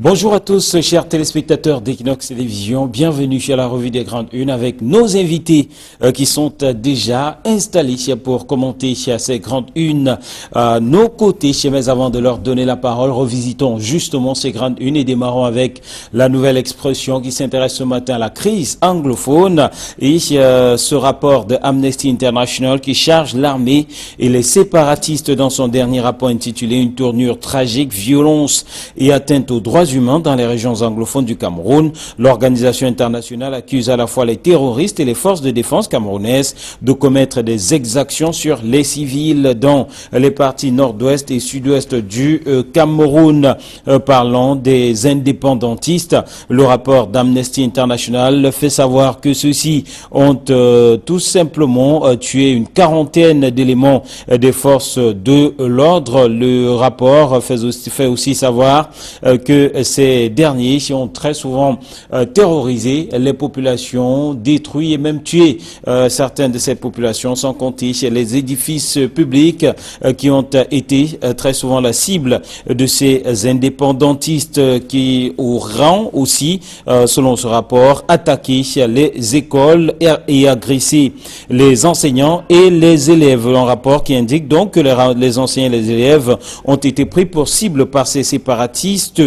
Bonjour à tous, chers téléspectateurs d'Equinox Télévision. Bienvenue à la revue des Grandes Unes avec nos invités qui sont déjà installés pour commenter ces Grandes Unes à nos côtés. Mais avant de leur donner la parole, revisitons justement ces Grandes Unes et démarrons avec la nouvelle expression qui s'intéresse ce matin à la crise anglophone et ce rapport de Amnesty International qui charge l'armée et les séparatistes dans son dernier rapport intitulé « Une tournure tragique, violence et atteinte aux droits humains dans les régions anglophones du Cameroun ». L'organisation internationale accuse à la fois les terroristes et les forces de défense camerounaises de commettre des exactions sur les civils dans les parties nord-ouest et sud-ouest du Cameroun. Parlant des indépendantistes, le rapport d'Amnesty International fait savoir que ceux-ci ont tout simplement tué une quarantaine d'éléments des forces de l'ordre. Le rapport fait aussi savoir que ces derniers ont très souvent terrorisé les populations, détruit et même tué certaines de ces populations, sans compter les édifices publics qui ont été très souvent la cible de ces indépendantistes qui auront aussi, selon ce rapport, attaqué les écoles et agressé les enseignants et les élèves. Un rapport qui indique donc que les enseignants et les élèves ont été pris pour cible par ces séparatistes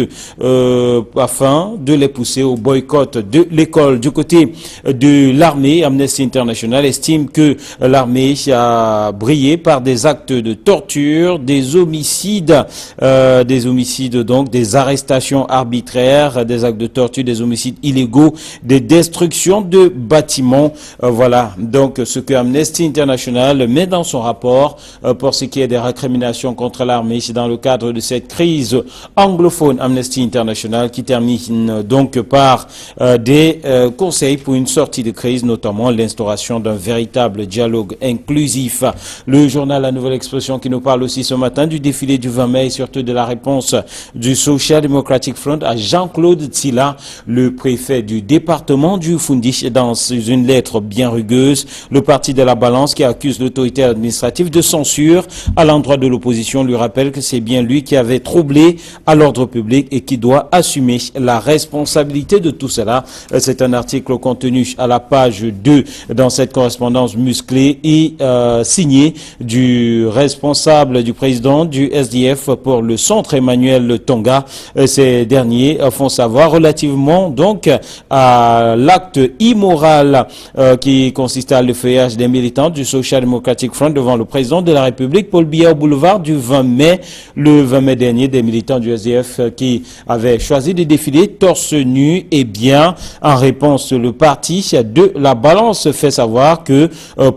afin de les pousser au boycott de l'école. Du côté de l'armée, Amnesty International estime que l'armée a brillé par des actes de torture, des homicides donc, des arrestations arbitraires, des actes de torture, des homicides illégaux, des destructions de bâtiments. Voilà donc ce que Amnesty International met dans son rapport pour ce qui est des récriminations contre l'armée dans le cadre de cette crise anglophone. Amnesty International qui termine donc par des conseils pour une sortie de crise, notamment l'instauration d'un véritable dialogue inclusif. Le journal La Nouvelle Expression qui nous parle aussi ce matin du défilé du 20 mai et surtout de la réponse du Social Democratic Front à Jean-Claude Tsila, le préfet du département du Fundish, dans une lettre bien rugueuse. Le parti de la Balance qui accuse l'autorité administrative de censure à l'endroit de l'opposition lui rappelle que c'est bien lui qui avait troublé à l'ordre public et qui doit assumer la responsabilité de tout cela. C'est un article contenu à la page 2 dans cette correspondance musclée et signé du responsable, du président du SDF pour le centre, Emmanuel Tonga. Ces derniers font savoir relativement donc à l'acte immoral qui consiste à le feuillage des militants du Social Democratic Front devant le président de la République, Paul Biya, au boulevard du 20 mai. Le 20 mai dernier, des militants du SDF qui avaient choisi de défiler torse nu, et bien en réponse, le parti de la Balance fait savoir que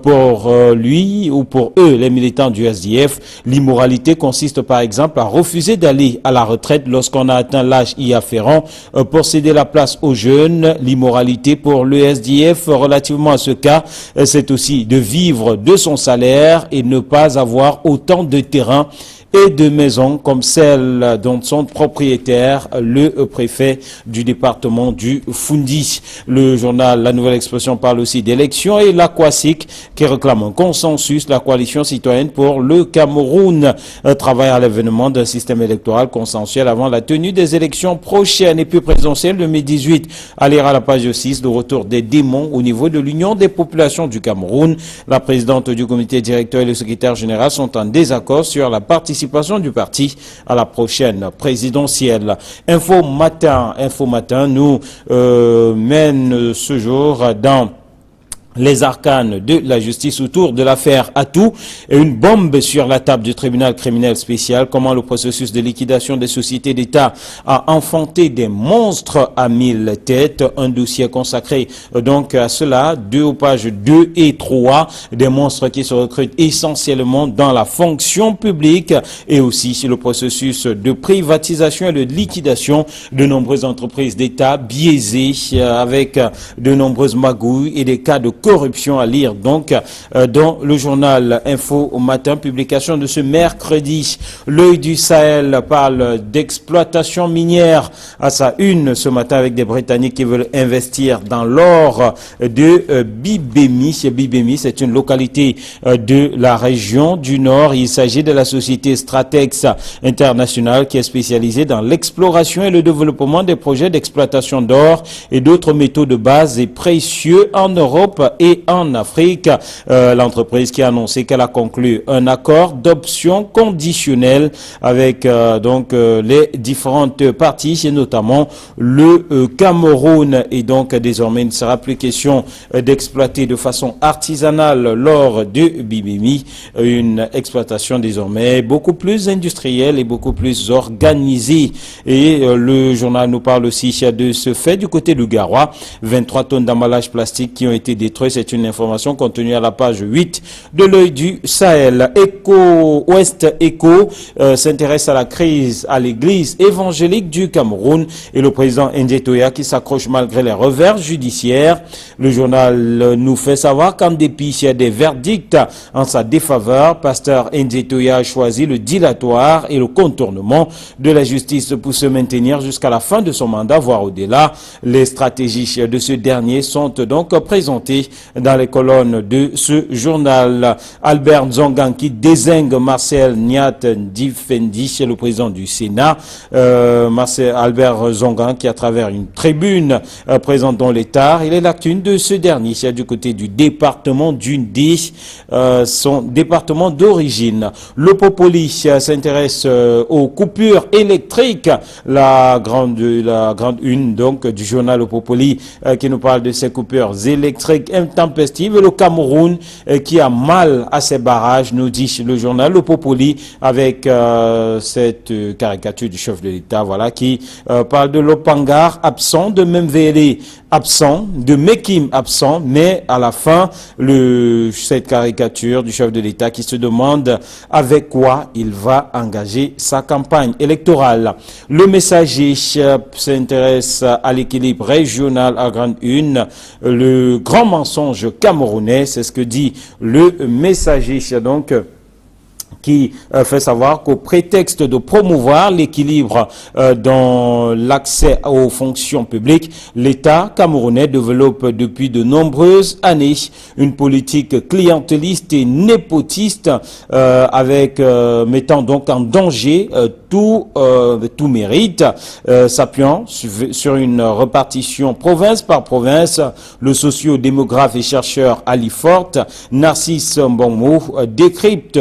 pour lui ou pour eux, les militants du SDF, l'immoralité consiste par exemple à refuser d'aller à la retraite lorsqu'on a atteint l'âge y afférent pour céder la place aux jeunes. L'immoralité pour le SDF relativement à ce cas, c'est aussi de vivre de son salaire et ne pas avoir autant de terrain et de maisons comme celle dont sont propriétaires le préfet du département du Fundi. Le journal La Nouvelle Expression parle aussi d'élections et la COASIC qui réclame un consensus. La coalition citoyenne pour le Cameroun travaille à l'avènement d'un système électoral consensuel avant la tenue des élections prochaines. Et puis présidentielle 2018, à lire à la page 6, le retour des démons au niveau de l'Union des populations du Cameroun. La présidente du comité directeur et le secrétaire général sont en désaccord sur la participation du parti à la prochaine présidentielle. Info Matin nous mène ce jour dans les arcanes de la justice autour de l'affaire Atou et une bombe sur la table du tribunal criminel spécial. Comment le processus de liquidation des sociétés d'État a enfanté des monstres à 1000 têtes. Un dossier consacré donc à cela, aux pages 2 et 3, des monstres qui se recrutent essentiellement dans la fonction publique et aussi sur le processus de privatisation et de liquidation de nombreuses entreprises d'État biaisées avec de nombreuses magouilles et des cas de corruption à lire donc dans le journal Info au matin, publication de ce mercredi. L'œil du Sahel parle d'exploitation minière à sa une ce matin avec des Britanniques qui veulent investir dans l'or de Bibemi. Bibemi, c'est une localité de la région du Nord. Il s'agit de la société Stratex International qui est spécialisée dans l'exploration et le développement des projets d'exploitation d'or et d'autres métaux de base et précieux en Europe et en Afrique. L'entreprise qui a annoncé qu'elle a conclu un accord d'option conditionnelle avec les différentes parties et notamment le Cameroun. Et donc désormais il ne sera plus question d'exploiter de façon artisanale l'or de Bibemi, une exploitation désormais beaucoup plus industrielle et beaucoup plus organisée. Et le journal nous parle aussi de ce fait du côté du Garoua, 23 tonnes d'emballage plastique qui ont été détruits. C'est une information contenue à la page 8 de l'œil du Sahel. Ouest Echo s'intéresse à la crise à l'église évangélique du Cameroun et le président Ndjé Toya qui s'accroche malgré les revers judiciaires. Le journal nous fait savoir qu'en dépit des verdicts en sa défaveur, pasteur Ndjé Toya a choisi le dilatoire et le contournement de la justice pour se maintenir jusqu'à la fin de son mandat, voire au-delà. Les stratégies de ce dernier sont donc présentées dans les colonnes de ce journal. Albert Zongan qui désigne Marcel Niat Ndifendi, le président du Sénat. Albert Zongan qui, à travers une tribune présente dans l'État, il est l'actune de ce dernier du côté du département d'Undé, son département d'origine. Le Popoli s'intéresse aux coupures électriques. La grande une donc du journal Le Popoli qui nous parle de ces coupures électriques intempestives. Le Cameroun qui a mal à ses barrages, nous dit le journal Le Popoli avec cette caricature du chef de l'État, voilà, qui parle de l'Opangar absent, de Memvele absent, de Mekim absent, mais à la fin, cette caricature du chef de l'État qui se demande avec quoi il va engager sa campagne électorale. Le Messager s'intéresse à l'équilibre régional à grande une, le grand mensonge camerounais, c'est ce que dit le Messager donc, qui fait savoir qu'au prétexte de promouvoir l'équilibre dans l'accès aux fonctions publiques, l'État camerounais développe depuis de nombreuses années une politique clientéliste et népotiste mettant donc en danger tout mérite, s'appuyant sur une répartition province par province. Le socio-démographe et chercheur Ali Forte, Narcisse Mbongo, décrypte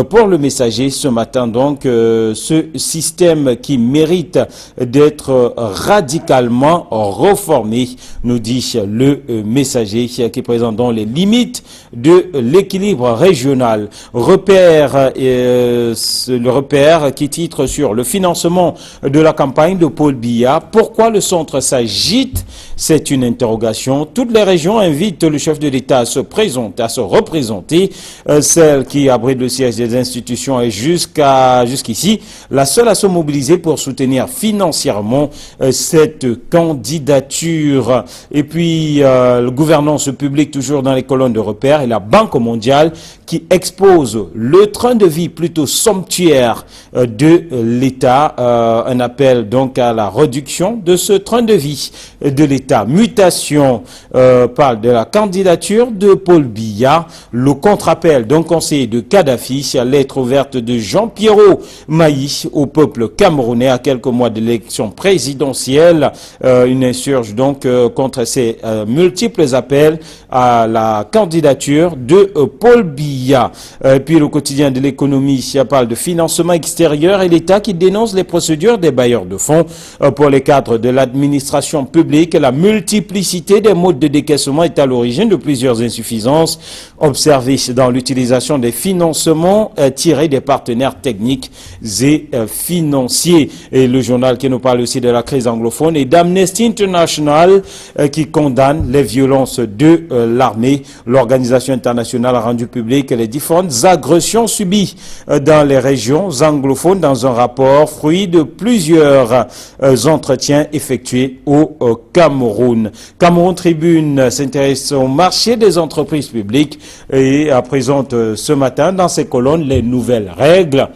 pour le Messager ce matin donc ce système qui mérite d'être radicalement reformé, nous dit le Messager qui présente donc les limites de l'équilibre régional. Le repère qui titre sur le financement de la campagne de Paul Biya. Pourquoi le centre s'agite? C'est une interrogation. Toutes les régions invitent le chef de l'État à se présenter, à se représenter. Celle qui abrite le siège des institutions est jusqu'ici la seule à se mobiliser pour soutenir financièrement cette candidature. Et puis, le gouvernance publique toujours dans les colonnes de repère et la Banque mondiale qui expose le train de vie plutôt somptuaire de l'État. Un appel donc à la réduction de ce train de vie de l'État. Mutation parle de la candidature de Paul Biya. Le contre-appel d'un conseiller de Kadhafi, lettre ouverte de Jean-Pierrot Maï au peuple camerounais à quelques mois de l'élection présidentielle. Une insurge donc contre ces multiples appels à la candidature de Paul Biya. Puis le quotidien de l'économie parle de financement extérieur et l'État qui dénonce les procédures des bailleurs de fonds pour les cadres de l'administration publique. La multiplicité des modes de décaissement est à l'origine de plusieurs insuffisances observées dans l'utilisation des financements tirés des partenaires techniques et financiers. Et le journal qui nous parle aussi de la crise anglophone et d'Amnesty International qui condamne les violences de l'armée. L'organisation internationale a rendu public les différentes agressions subies dans les régions anglophones dans un rapport fruit de plusieurs entretiens effectués au Cameroun. Cameroun Tribune s'intéresse au marché des entreprises publiques et présente ce matin dans ses colonnes les nouvelles règles.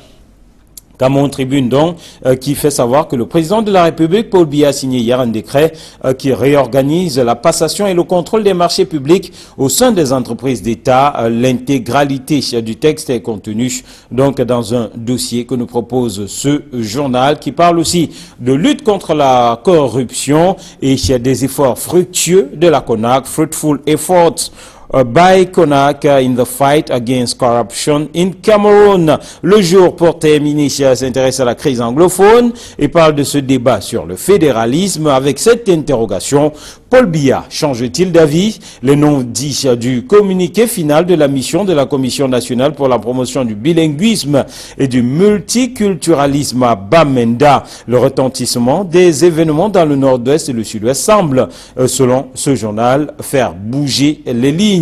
Cameroun Tribune, donc, qui fait savoir que le président de la République, Paul Biya, a signé hier un décret qui réorganise la passation et le contrôle des marchés publics au sein des entreprises d'État. L'intégralité du texte est contenue donc dans un dossier que nous propose ce journal qui parle aussi de lutte contre la corruption et des efforts fructueux de la CONAC, fruitful efforts by CONAC in the fight against corruption in Cameroun. Le jour pour terminer s'intéresse à la crise anglophone et parle de ce débat sur le fédéralisme avec cette interrogation. Paul Biya change-t-il d'avis? Les non-dits du communiqué final de la mission de la Commission nationale pour la promotion du bilinguisme et du multiculturalisme à Bamenda. Le retentissement des événements dans le nord-ouest et le sud-ouest semble, selon ce journal, faire bouger les lignes.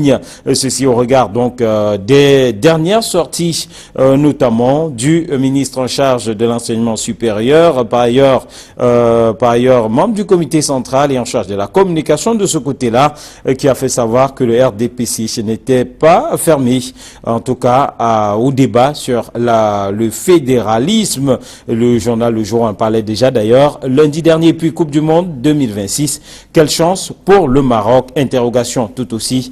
Ceci au regard donc des dernières sorties, notamment du ministre en charge de l'enseignement supérieur, par ailleurs membre du comité central et en charge de la communication de ce côté-là, qui a fait savoir que le RDPC n'était pas fermé, en tout cas au débat sur le fédéralisme. Le journal Le Jour en parlait déjà d'ailleurs lundi dernier. Puis Coupe du Monde 2026, quelle chance pour le Maroc? Interrogation tout aussi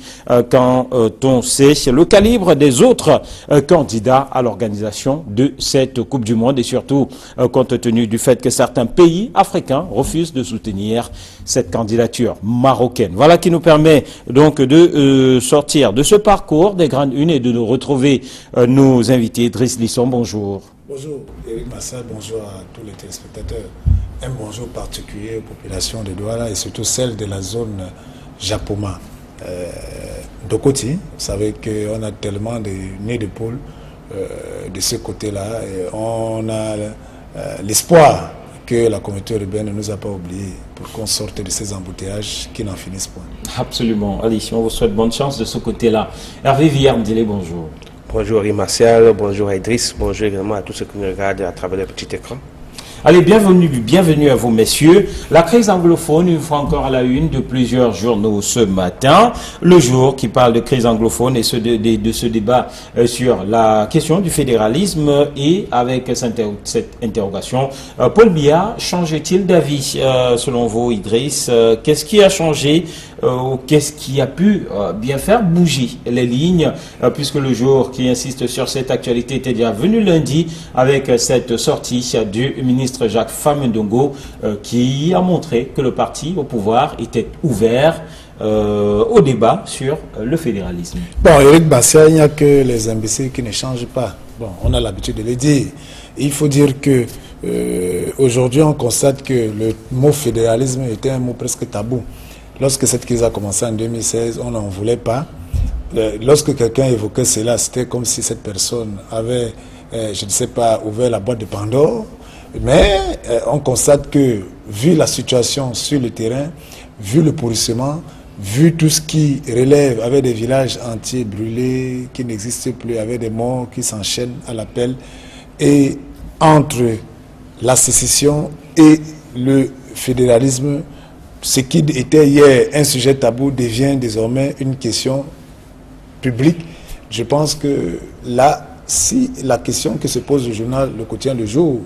quand on sait le calibre des autres candidats à l'organisation de cette Coupe du Monde et surtout compte tenu du fait que certains pays africains refusent de soutenir cette candidature marocaine. Voilà qui nous permet donc de sortir de ce parcours des grandes unes et de nous retrouver nos invités. Driss Lisson, bonjour. Bonjour Eric Massal, bonjour à tous les téléspectateurs. Un bonjour particulier aux populations de Douala et surtout celles de la zone Japoma. Dokoti, vous savez qu'on a tellement de nids de poules de ce côté-là et on a l'espoir que la communauté urbaine ne nous a pas oubliés pour qu'on sorte de ces embouteillages qui n'en finissent point. Absolument. Allez, on vous souhaite bonne chance de ce côté-là. Hervé Villard-Mdile, bonjour. Bonjour Eric Martial, bonjour Idriss, bonjour également à tous ceux qui nous regardent à travers le petit écran. Allez, bienvenue à vous, messieurs. La crise anglophone, une fois encore à la une de plusieurs journaux ce matin. Le Jour qui parle de crise anglophone et de ce débat sur la question du fédéralisme et avec cette interrogation. Paul Biya, change-t-il d'avis selon vous, Idriss? Qu'est-ce qui a changé ou qu'est-ce qui a pu bien faire bouger les lignes puisque Le Jour qui insiste sur cette actualité était déjà venu lundi avec cette sortie du ministre Jacques Famendongo qui a montré que le parti au pouvoir était ouvert au débat sur le fédéralisme. Bon, Eric Bassia, il n'y a que les imbéciles qui ne changent pas. Bon, on a l'habitude de le dire. Il faut dire que aujourd'hui, on constate que le mot fédéralisme était un mot presque tabou. Lorsque cette crise a commencé en 2016, on n'en voulait pas. Lorsque quelqu'un évoquait cela, c'était comme si cette personne avait, je ne sais pas, ouvert la boîte de Pandore. Mais on constate que, vu la situation sur le terrain, vu le pourrissement, vu tout ce qui relève avec des villages entiers brûlés, qui n'existent plus, avec des morts qui s'enchaînent à l'appel, et entre la sécession et le fédéralisme, ce qui était hier un sujet tabou devient désormais une question publique. Je pense que là, si la question que se pose le journal Le Quotidien Le Jour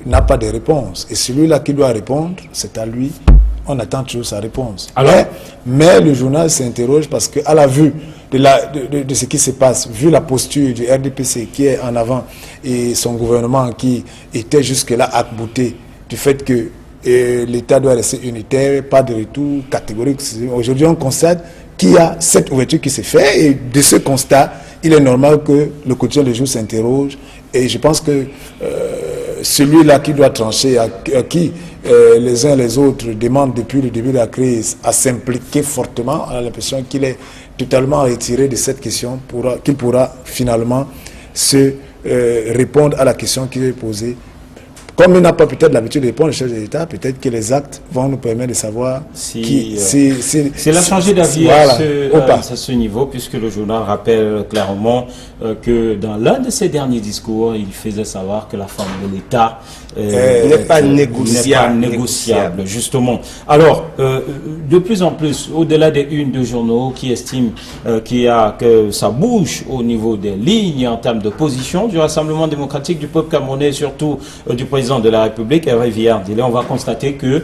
n'a pas de réponse, et celui-là qui doit répondre, c'est à lui, on attend toujours sa réponse. Mais le journal s'interroge parce qu'à la vue de ce qui se passe, vu la posture du RDPC qui est en avant et son gouvernement qui était jusque-là arc-bouté du fait que l'État doit rester unitaire, pas de retour catégorique. Aujourd'hui, on constate qu'il y a cette ouverture qui s'est faite et de ce constat, il est normal que le quotidien Le Jour s'interroge et je pense que celui-là qui doit trancher, à qui les uns les autres demandent depuis le début de la crise à s'impliquer fortement, on a l'impression qu'il est totalement retiré de cette question, qu'il pourra finalement se répondre à la question qui est posée. Comme il n'a pas peut-être l'habitude de répondre au chef de l'État, peut-être que les actes vont nous permettre de savoir s'il a changé d'avis voilà, à ce niveau, puisque le journal rappelle clairement que dans l'un de ses derniers discours, il faisait savoir que la forme de l'État n'est pas négociable, justement. Alors, de plus en plus, au-delà des unes de journaux qui estiment que ça bouge au niveau des lignes en termes de position du Rassemblement démocratique du peuple camerounais, surtout du président de la République, Hervé Villardilé, on va constater que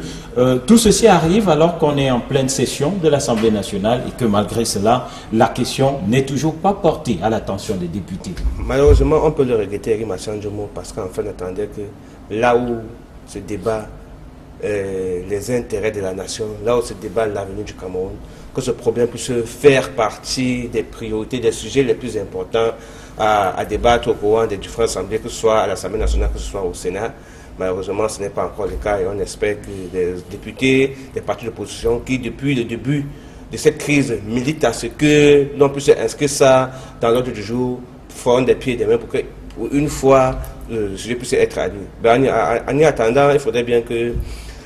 tout ceci arrive alors qu'on est en pleine session de l'Assemblée nationale et que malgré cela, la question n'est toujours pas portée à l'attention des députés. Malheureusement, on peut le regretter, Eric Massanjomo, parce qu'en fait, on attendait que là où se débat les intérêts de la nation, là où se débat l'avenir du Cameroun, que ce problème puisse faire partie des priorités, des sujets les plus importants à débattre au courant des différentes assemblées, que ce soit à l'Assemblée nationale, que ce soit au Sénat. Malheureusement, ce n'est pas encore le cas et on espère que les députés, les partis d'opposition qui, depuis le début de cette crise, militent à ce que l'on puisse inscrire ça dans l'ordre du jour, feront des pieds et des mains pour que, une fois, le sujet puisse être admis. En y attendant, il faudrait bien que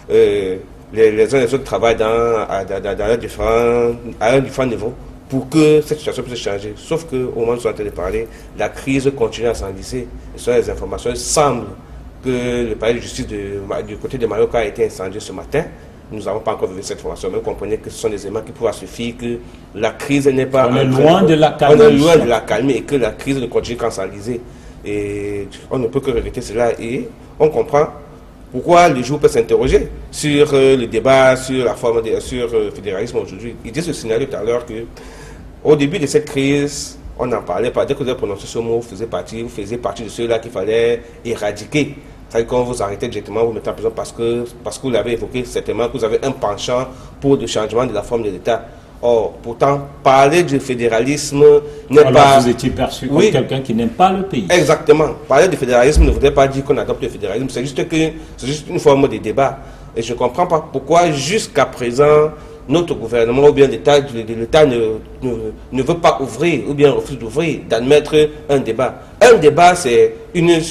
les uns et les autres travaillent à un différent niveau pour que cette situation puisse changer. Sauf qu'au moment où nous sommes en train de parler, la crise continue à s'enlisser. Et selon les informations, il semble que le palais de justice du côté de Mayoka a été incendié ce matin. Nous n'avons pas encore vu cette information, mais vous comprenez que ce sont des éléments qui pourraient suffire, que la crise n'est pas... On est loin de la calmer. On est loin de la calmer et que la crise ne continue qu'à s'enliser. Et on ne peut que regretter cela et on comprend pourquoi le jour peut s'interroger sur le débat, sur la forme, sur le fédéralisme aujourd'hui. Il dit ce scénario tout à l'heure que au début de cette crise, on en parlait pas. Dès que vous avez prononcé ce mot, vous faisiez partie de ceux-là qu'il fallait éradiquer. C'est-à-dire qu'on vous arrêtait directement, vous mettez en prison parce que vous l'avez évoqué, certainement que vous avez un penchant pour le changement de la forme de l'État. Or, pourtant, parler du fédéralisme n'est pas... Vous étiez perçu comme quelqu'un qui n'aime pas le pays. Exactement. Parler du fédéralisme ne voudrait pas dire qu'on adopte le fédéralisme. C'est juste une forme de débat. Et je ne comprends pas pourquoi, jusqu'à présent, notre gouvernement ou bien l'État ne veut pas ouvrir ou bien refuse d'ouvrir, d'admettre un débat. Un débat, c'est une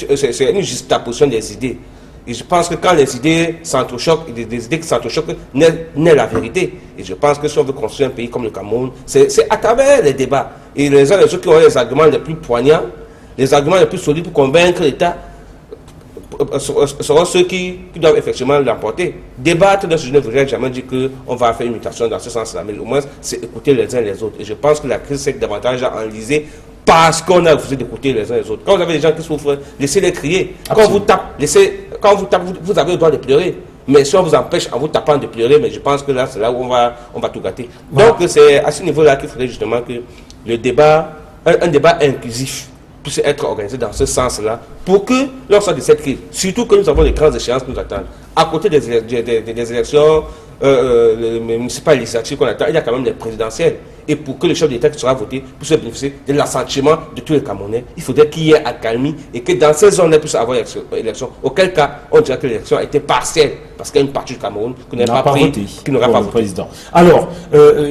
juxtaposition des idées. Et je pense que quand les idées s'entrechoquent, des idées qui s'entrechoquent, naît la vérité. Et je pense que si on veut construire un pays comme le Cameroun, c'est à travers les débats. Et les uns et les autres qui ont les arguments les plus poignants, les arguments les plus solides pour convaincre l'État, seront ceux qui doivent effectivement l'emporter. Débattre dans ce sujet, je ne voudrais jamais dire qu'on va faire une mutation dans ce sens-là, mais au moins c'est écouter les uns les autres. Et je pense que la crise s'est davantage enlisée parce qu'on a refusé d'écouter les uns les autres. Quand vous avez des gens qui souffrent, laissez-les crier. Quand on vous tape, vous avez le droit de pleurer. Mais si on vous empêche en vous tapant de pleurer, mais je pense que là, c'est là où on va tout gâter. Voilà. Donc c'est à ce niveau-là qu'il faudrait justement que le débat, un débat inclusif, puisse être organisé dans ce sens-là, pour que, lors de cette crise, surtout que nous avons des grandes échéances qui nous attendent, à côté des élections municipales, législatives qu'on attend, il y a quand même les présidentielles. Et pour que le chef d'État qui sera voté puisse bénéficier de l'assentiment de tous les Camerounais, il faudrait qu'il y ait accalmie et que dans ces zones-là puisse avoir élection. Auquel cas, on dirait que l'élection a été partielle, parce qu'il y a une partie du Cameroun qui n'aura pas voté, qui n'aura pas voté. Président. Alors,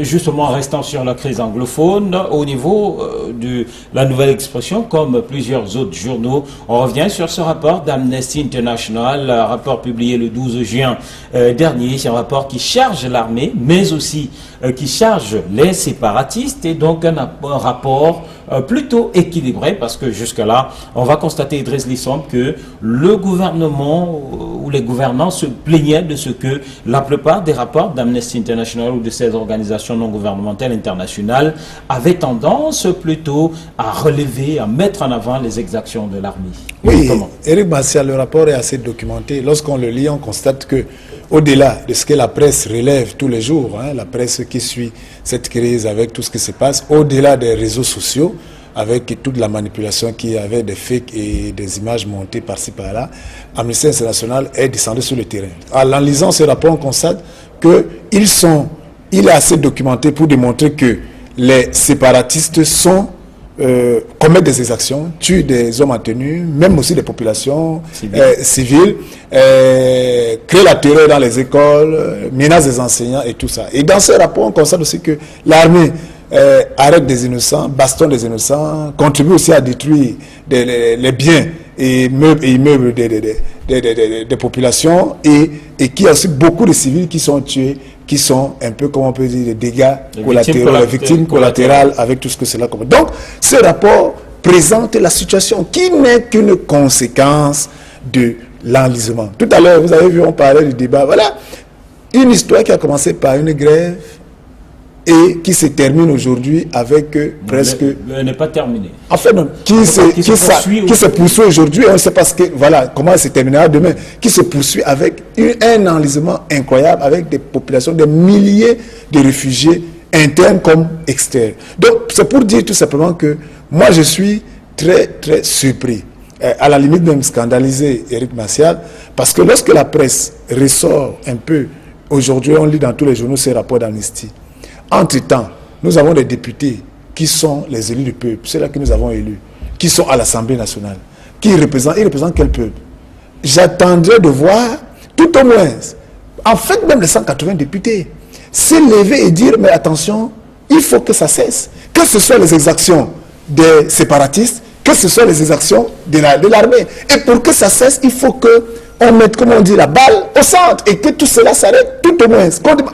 justement, restant sur la crise anglophone, au niveau de la nouvelle expression, comme plusieurs autres journaux, on revient sur ce rapport d'Amnesty International, un rapport publié le 12 juin dernier, c'est un rapport qui charge l'armée, mais aussi qui charge les séparatistes, et donc un rapport plutôt équilibré, parce que jusque-là, on va constater, Idriss Lissom, que le gouvernement ou les gouvernants se plaignaient de ce que la plupart des rapports d'Amnesty International ou de ces organisations non gouvernementales internationales avaient tendance plutôt à relever, à mettre en avant les exactions de l'armée. Oui, Eric Massia, le rapport est assez documenté. Lorsqu'on le lit, on constate que au-delà de ce que la presse relève tous les jours, la presse qui suit cette crise avec tout ce qui se passe, au-delà des réseaux sociaux, avec toute la manipulation qui avait des fakes et des images montées par-ci par-là, Amnesty International est descendu sur le terrain. En lisant ce rapport, on constate qu'il est assez documenté pour démontrer que les séparatistes commettent des exactions, tuent des hommes en tenue, même aussi des populations civiles, créent la terreur dans les écoles, menacent des enseignants et tout ça. Et dans ce rapport, on constate aussi que l'armée arrête des innocents, bastonne des innocents, contribue aussi à détruire les biens et immeubles des populations et qui a aussi beaucoup de civils qui sont tués, qui sont un peu, comment on peut dire, des dégâts collatéraux, les victimes collatérales avec tout ce que cela comporte. Donc, ce rapport présente la situation qui n'est qu'une conséquence de l'enlisement. Tout à l'heure, vous avez vu, on parlait du débat. Voilà, une histoire qui a commencé par une grève et qui se termine aujourd'hui avec presque... Elle n'est pas terminée. En fait, non, qui se poursuit aujourd'hui, on ne sait pas voilà, comment elle se terminera demain, qui se poursuit avec un enlisement incroyable, avec des populations, des milliers de réfugiés internes comme externes. Donc, c'est pour dire tout simplement que moi, je suis très, très surpris, à la limite même scandalisé, Éric Martial, parce que lorsque la presse ressort un peu, aujourd'hui, on lit dans tous les journaux ces rapports d'amnistie. Entre-temps, nous avons des députés qui sont les élus du peuple, ceux-là que nous avons élus, qui sont à l'Assemblée nationale, ils représentent quel peuple? J'attendrai de voir, tout au moins, en fait, même les 180 députés, s'élever et dire, mais attention, il faut que ça cesse. Que ce soit les exactions des séparatistes, que ce soit les exactions de l'armée. Et pour que ça cesse, il faut que on mette, comment on dit, la balle au centre et que tout cela s'arrête, tout au moins.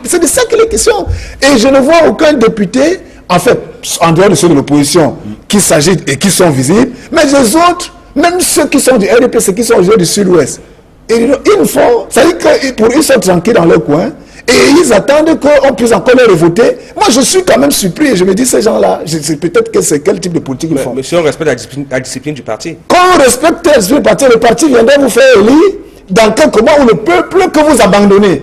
C'est de ça qu'il est question. Et je ne vois aucun député, en fait, en dehors de ceux de l'opposition, qui s'agitent et qui sont visibles, mais les autres, même ceux qui sont du RDPC, qui sont aux du Sud-Ouest, ils font, ça veut dire qu'ils sont tranquilles dans leur coin, et ils attendent qu'on puisse encore les voter. Moi, je suis quand même surpris et je me dis, ces gens-là, peut-être que c'est quel type de politique ils font. Mais si on respecte la discipline du parti. Quand on respecte la discipline du parti, le parti viendra vous faire élire dans quel moment où le peuple que vous abandonnez,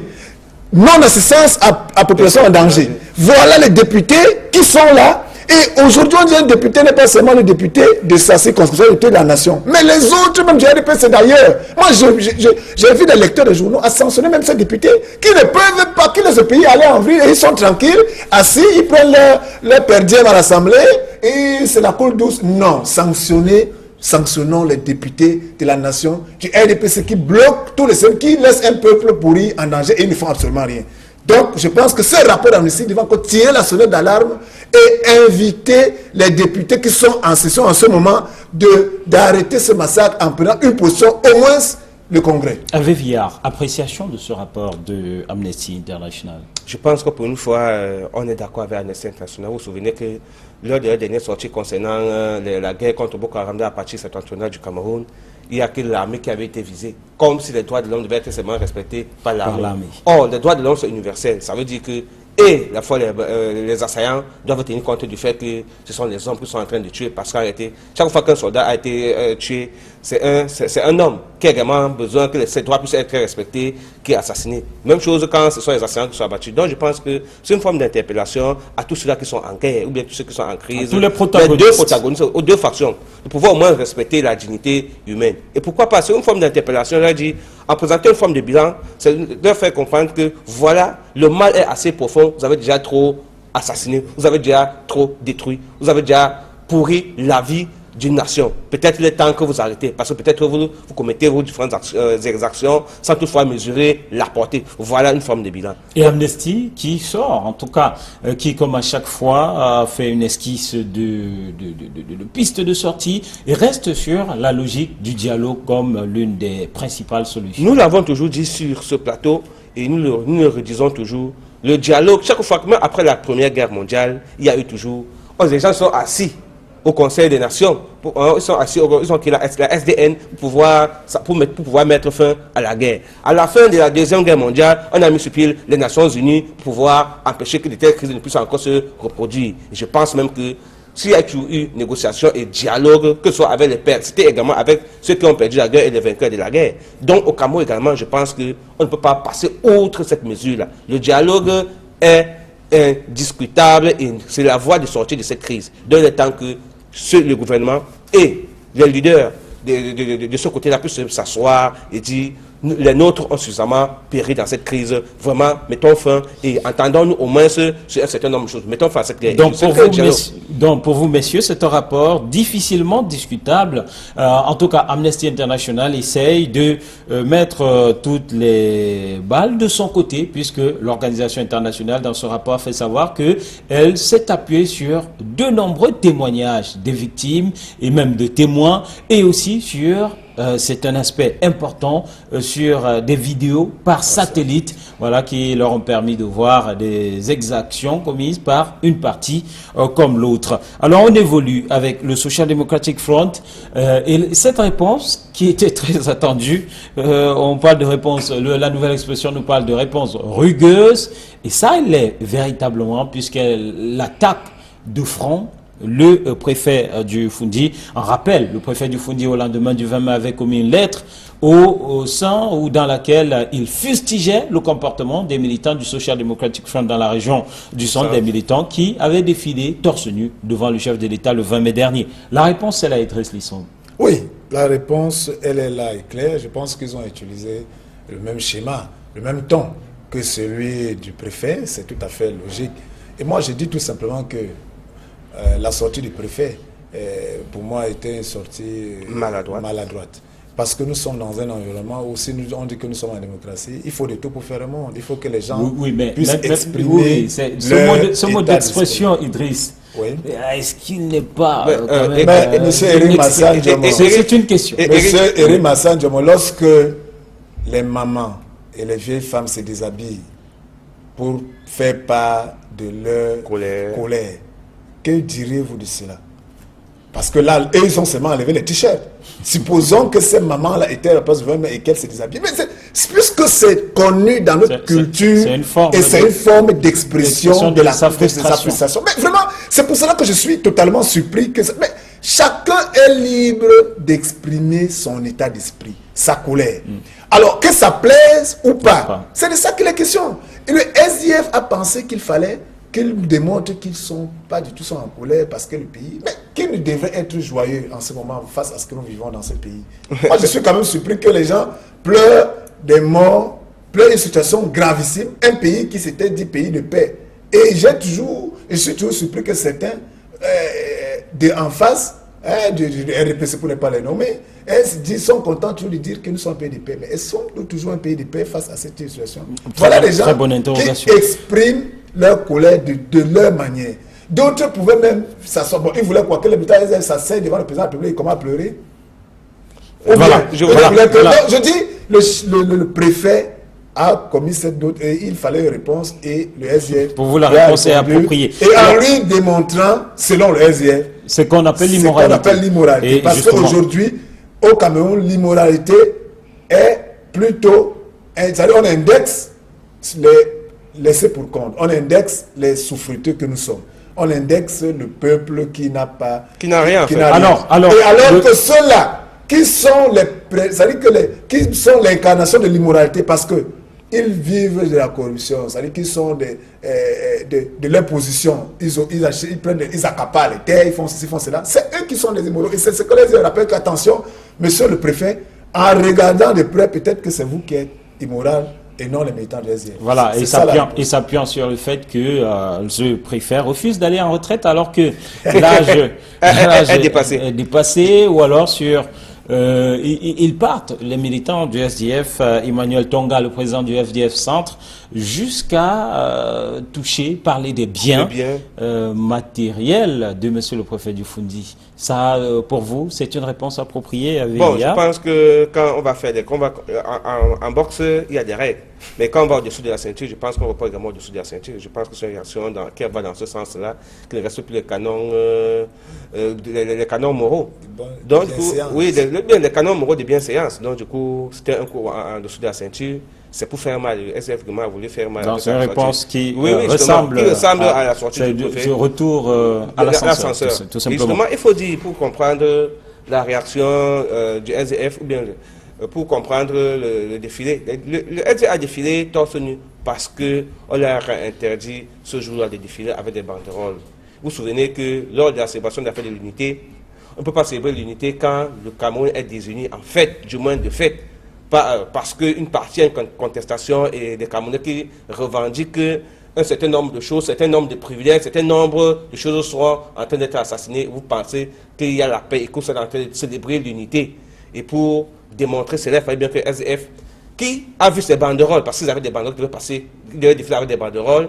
non-assistance à population en danger. Voilà les députés qui sont là. Et aujourd'hui, on dit un député n'est pas seulement le député de sa circonscription, de toute la nation. Mais les autres, même du RDP, c'est d'ailleurs. Moi, j'ai vu des lecteurs de journaux à sanctionner même ces députés qui ne peuvent pas, qui laissent le pays aller en vrille et ils sont tranquilles, assis, ils prennent leur perdième à l'Assemblée et c'est la cour douce. Non, sanctionnons les députés de la nation du RDPC qui bloquent tous les seuls, qui laissent un peuple pourri en danger et ils ne font absolument rien. Donc, je pense que ce rapport d'amnistie devant tirer la sonnette d'alarme et inviter les députés qui sont en session en ce moment d'arrêter ce massacre en prenant une position, au moins le Congrès. Hervé Viard, appréciation de ce rapport de Amnesty International. Je pense que pour une fois, on est d'accord avec Amnesty International. Vous vous souvenez que lors de la dernière sortie concernant la guerre contre Boko Haram à partir septentrionale du Cameroun, il n'y a que l'armée qui avait été visée, comme si les droits de l'homme devaient être seulement respectés par l'armée. Or, les droits de l'homme sont universels. Ça veut dire que les assaillants doivent tenir compte du fait que ce sont les hommes qui sont en train de tuer, parce qu'en réalité, chaque fois qu'un soldat a été tué, c'est un homme qui a également besoin que ses droits puissent être respectés, qui est assassiné. Même chose quand ce sont les assaillants qui sont abattus. Donc je pense que c'est une forme d'interpellation à tous ceux-là qui sont en guerre, ou bien tous ceux qui sont en crise. Tous les protagonistes. Les deux protagonistes, aux deux factions, de pouvoir au moins respecter la dignité humaine. Et pourquoi pas, c'est une forme d'interpellation, là, dit, en présentant une forme de bilan, c'est de leur faire comprendre que voilà, le mal est assez profond, vous avez déjà trop assassiné, vous avez déjà trop détruit, vous avez déjà pourri la vie d'une nation. Peut-être il est temps que vous arrêtez, parce que peut-être vous commettez vos différentes exactions sans toutefois mesurer la portée. Voilà une forme de bilan. Et Amnesty qui sort, en tout cas, qui comme à chaque fois fait une esquisse de piste de sortie et reste sur la logique du dialogue comme l'une des principales solutions. Nous l'avons toujours dit sur ce plateau et nous le redisons toujours. Le dialogue, chaque fois, même après la Première Guerre mondiale, il y a eu toujours... les gens sont assis au Conseil des Nations, ils sont assis, ils ont la SDN pour pouvoir mettre fin à la guerre. À la fin de la Deuxième Guerre mondiale, on a mis sur pied les Nations Unies pour pouvoir empêcher que de telles crises ne puissent encore se reproduire. Et je pense même que s'il y a eu négociation et dialogue, que ce soit avec les pertes, c'était également avec ceux qui ont perdu la guerre et les vainqueurs de la guerre. Donc au Cameroun également, je pense qu'on ne peut pas passer outre cette mesure-là. Le dialogue est indiscutable et c'est la voie de sortie de cette crise. Dans le temps que le gouvernement et les leaders de ce côté-là puissent s'asseoir et dire les nôtres ont suffisamment péri dans cette crise. Vraiment, mettons fin et entendons-nous au moins sur un certain nombre de choses. Mettons fin à cette guerre. Donc pour vous, messieurs, c'est un rapport difficilement discutable. En tout cas, Amnesty International essaye de mettre toutes les balles de son côté, puisque l'organisation internationale, dans ce rapport, fait savoir qu'elle s'est appuyée sur de nombreux témoignages des victimes et même de témoins, et aussi sur c'est un aspect important sur des vidéos par satellite, voilà, qui leur ont permis de voir des exactions commises par une partie comme l'autre. Alors on évolue avec le Social Democratic Front et cette réponse qui était très attendue, on parle de réponse, la nouvelle expression nous parle de réponse rugueuse, et ça elle l'est véritablement puisqu'elle attaque de front le préfet du Foundi. En rappel, le préfet du Foundi au lendemain du 20 mai avait commis une lettre au sein ou dans laquelle il fustigeait le comportement des militants du Social Democratic Front dans la région du centre, des militants qui avaient défilé torse nu devant le chef de l'État le 20 mai dernier. La réponse, c'est là, Idriss Lisson. Oui, la réponse, elle est là et claire. Je pense qu'ils ont utilisé le même schéma, le même ton que celui du préfet. C'est tout à fait logique. Et moi, je dis tout simplement que la sortie du préfet, pour moi, était une sortie maladroite. Parce que nous sommes dans un environnement où si on dit que nous sommes en démocratie, il faut de tout pour faire le monde. Il faut que les gens puissent exprimer ce mot d'expression, Idriss. Oui. Est-ce qu'il n'est pas Monsieur Eri Massan Djomo, c'est une question. Monsieur Eri Massan Djomo, lorsque les mamans et les vieilles femmes se déshabillent pour faire part de leur colère, que diriez-vous de cela? Parce que là, eux, ils ont seulement enlevé les t-shirts. Supposons que ces mamans-là étaient à la place du 20 mai et qu'elles se déshabillent. Mais puisque c'est connu dans notre culture, c'est une forme d'expression de sa frustration. Mais vraiment, c'est pour cela que je suis totalement surpris que... Mais chacun est libre d'exprimer son état d'esprit, sa colère. Alors, que ça plaise ou pas, c'est de ça qu'il est question. Et le SDF a pensé qu'il fallait qu'ils démontrent qu'ils ne sont pas du tout en colère parce que le pays... Mais qu'ils devraient être joyeux en ce moment face à ce que nous vivons dans ce pays. Moi, je suis quand même surpris que les gens pleurent des morts, pleurent une situation gravissime, un pays qui s'était dit pays de paix. Et je suis toujours surpris que certains en face, du RDPC pour ne pas les nommer, sont contents toujours de dire que nous sommes un pays de paix. Mais est-ce que nous sommes toujours un pays de paix face à cette situation? Voilà des gens qui expriment leur colère de leur manière. D'autres pouvaient même s'asseoir. Bon, ils voulaient quoi? Que les militaires s'asseyent devant le président de la République et comment pleurer? Je dis, le préfet a commis cette doute et il fallait une réponse et le SDF. Pour vous, la réponse est appropriée. Et en lui démontrant, selon le SDF, ce qu'on appelle l'immoralité. Parce qu'aujourd'hui, au Cameroun, l'immoralité est plutôt... On indexe les laissés pour compte. On indexe les souffriteux que nous sommes. On indexe le peuple qui n'a pas... Qui n'a rien fait. Alors que ceux-là, qui sont qui sont l'incarnation de l'immoralité parce que ils vivent de la corruption, c'est-à-dire qu'ils sont de l'imposition, ils accaparent les terres, ils font ceci, ils font cela. C'est eux qui sont les immoraux. Et c'est ce que les rappellent qu'attention, monsieur le préfet, en regardant de près, peut-être que c'est vous qui êtes immoral et non les militants de SDF. Voilà, et s'appuyant sur le fait que le préfet refuse d'aller en retraite alors que l'âge est dépassé, ou alors sur... ils partent, les militants du SDF, Emmanuel Tonga, le président du FDF Centre, jusqu'à parler des biens matériels de monsieur le préfet du Foundi. Ça, pour vous, c'est une réponse appropriée? Bon, je pense que quand on va faire des combats en boxe, il y a des règles. Mais quand on va au-dessous de la ceinture, je pense qu'on ne va pas également au-dessous de la ceinture. Je pense que c'est une réaction qui va dans ce sens-là, qu'il ne reste plus les canons moraux. Donc, les canons moraux de bienséance. Donc, du coup, c'était un coup en dessous de la ceinture. C'est pour faire mal. Le SDF a voulu faire mal. C'est une réponse qui ressemble à la sortie du retour à l'ascenseur. Tout simplement. Justement, il faut dire, pour comprendre la réaction du SDF, ou bien pour comprendre le défilé. Le SDF a défilé torse nu parce qu'on leur a interdit ce jour-là de défiler avec des banderoles. Vous vous souvenez que lors de la célébration de la fête de l'unité, on ne peut pas célébrer l'unité quand le Cameroun est désuni, en fait, du moins de fait. Parce qu'une partie a une contestation et des Camerounais qui revendiquent un certain nombre de choses, un certain nombre de privilèges, un certain nombre de choses sont en train d'être assassinées. Vous pensez qu'il y a la paix et que c'est en train de célébrer l'unité. Et pour démontrer cela, il fallait bien que SDF, qui a vu ces banderoles, parce qu'ils avaient des banderoles qui devaient passer, ils devaient défiler avec des banderoles,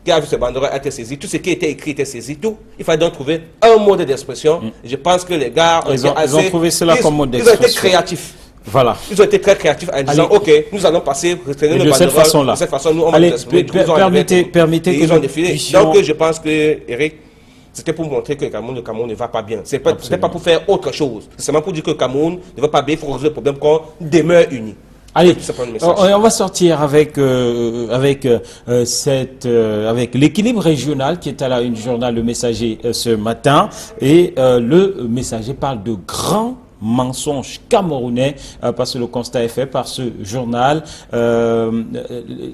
qui a vu ce banderole être saisi, tout ce qui était écrit était saisi, tout. Il fallait donc trouver un mode d'expression. Je pense que les gars Ils ont trouvé cela comme mode d'expression. Ils ont été d'expression. créatifs. Voilà. Ils ont été très créatifs en disant, OK, nous allons passer, retenir nos de cette banderoles. façon-là. De cette façon, nous, on va Allez, nous exprimer. Du coup, ils ont permettez et que ils ont nous défilé. puissions- Donc, je pense que, Eric, c'était pour montrer que le Cameroun ne va pas bien. C'était pas pour faire autre chose. C'est seulement pour dire que le Cameroun ne va pas bien. Il faut résoudre le problème qu'on demeure unis. Allez, C'est pas le message. on va sortir avec l'équilibre régional qui est à la une du journal Le Messager ce matin. Et le Messager parle de grands mensonges camerounais parce que le constat est fait par ce journal.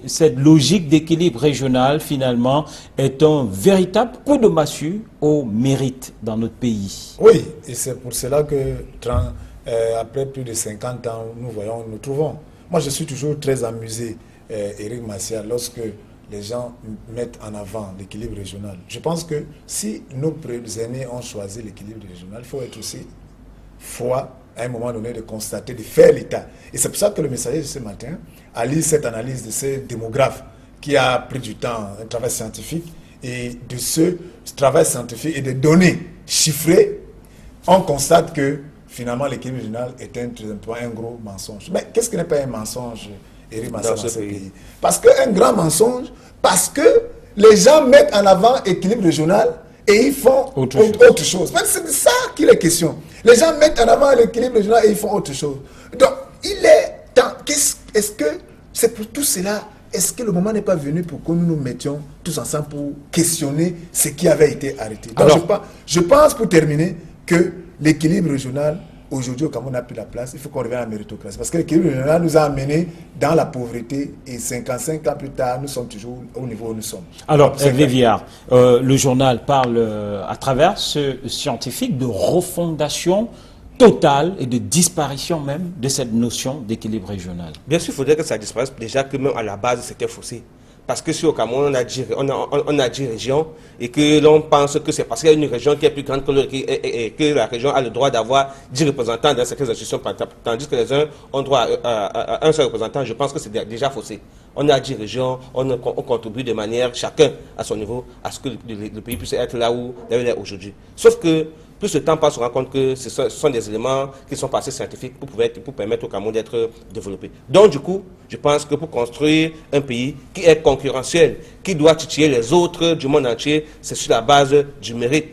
Cette logique d'équilibre régional finalement est un véritable coup de massue au mérite dans notre pays. Oui, et c'est pour cela que après plus de 50 ans, nous trouvons. Moi, je suis toujours très amusé, Éric Maciel, lorsque les gens mettent en avant l'équilibre régional. Je pense que si nos aînés ont choisi l'équilibre régional, il faut être aussi froid à un moment donné de constater, de faire l'état. Et c'est pour ça que le Messager de ce matin a lu cette analyse de ces démographes qui a pris du temps, un travail scientifique, et de ce travail scientifique et des données chiffrées, on constate que finalement l'équilibre régional est un gros mensonge. Mais qu'est-ce qui n'est pas un mensonge, Éric Maciel, dans ce pays? Parce qu'un grand mensonge, parce que les gens mettent en avant l'équilibre régional et ils font autre chose. C'est de ça qu'il est question. Les gens mettent en avant l'équilibre régional et ils font autre chose. Donc, il est temps. Est-ce que c'est pour tout cela? Est-ce que le moment n'est pas venu pour que nous nous mettions tous ensemble pour questionner ce qui avait été arrêté? Donc, alors, je pense, pour terminer, que l'équilibre régional, aujourd'hui au Cameroun, n'a plus la place. Il faut qu'on revienne à la méritocratie. Parce que l'équilibre régional nous a amenés dans la pauvreté et 55 ans plus tard, nous sommes toujours au niveau où nous sommes. Alors, Véviard, le journal parle à travers ce scientifique de refondation totale et de disparition même de cette notion d'équilibre régional. Bien sûr, il faudrait que ça disparaisse déjà que même à la base, c'était faussé. Parce que si au Cameroun, on a 10 régions et que l'on pense que c'est parce qu'il y a une région qui est plus grande que la région a le droit d'avoir 10 représentants dans certaines institutions, tandis que les uns ont droit à un seul représentant, je pense que c'est déjà faussé. On a 10 régions, on contribue de manière, chacun à son niveau, à ce que le pays puisse être là où il est aujourd'hui. Sauf que plus le temps passe, on se rend compte que ce sont des éléments qui sont passés scientifiques pour permettre au Cameroun d'être développé. Donc, du coup, je pense que pour construire un pays qui est concurrentiel, qui doit titiller les autres du monde entier, c'est sur la base du mérite.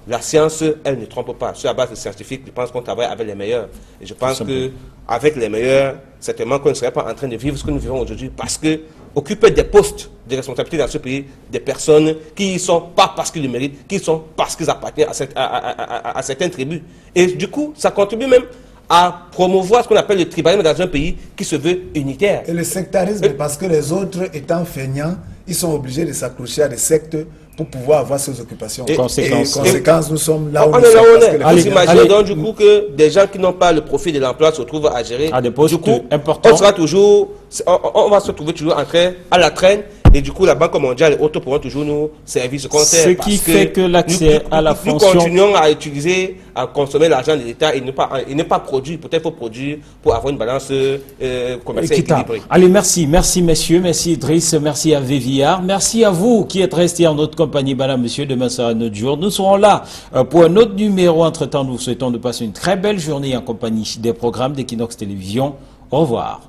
La science, elle ne trompe pas. Sur la base scientifique, je pense qu'on travaille avec les meilleurs. Et je pense qu'avec les meilleurs, certainement qu'on ne serait pas en train de vivre ce que nous vivons aujourd'hui. Parce que occuper des postes de responsabilité dans ce pays, des personnes qui ne sont pas parce qu'ils le méritent, qui sont parce qu'ils appartiennent à certaines tribus. Et du coup, ça contribue même à promouvoir ce qu'on appelle le tribalisme dans un pays qui se veut unitaire. Et le sectarisme, parce que les autres étant feignants, ils sont obligés de s'accrocher à des sectes pour pouvoir avoir ces occupations. Et conséquence, nous sommes là où nous sommes. On s'imagine donc du coup que des gens qui n'ont pas le profit de l'emploi se retrouvent à gérer des postes importants. On va se trouver toujours à la traîne. Et du coup, la Banque mondiale et autres pourront toujours nous servir ce qu'on sert. Ce qui fait que l'accès à la fonction... Nous continuons à utiliser, à consommer l'argent de l'État et ne pas produire. Peut-être qu'il faut produire pour avoir une balance commerciale équilibrée. Allez, merci messieurs, merci Idriss, merci à Véviard, merci à vous qui êtes restés en notre compagnie, madame, monsieur. Demain sera un autre jour. Nous serons là pour un autre numéro. Entre-temps, nous vous souhaitons de passer une très belle journée en compagnie des programmes d'Equinox Télévision. Au revoir.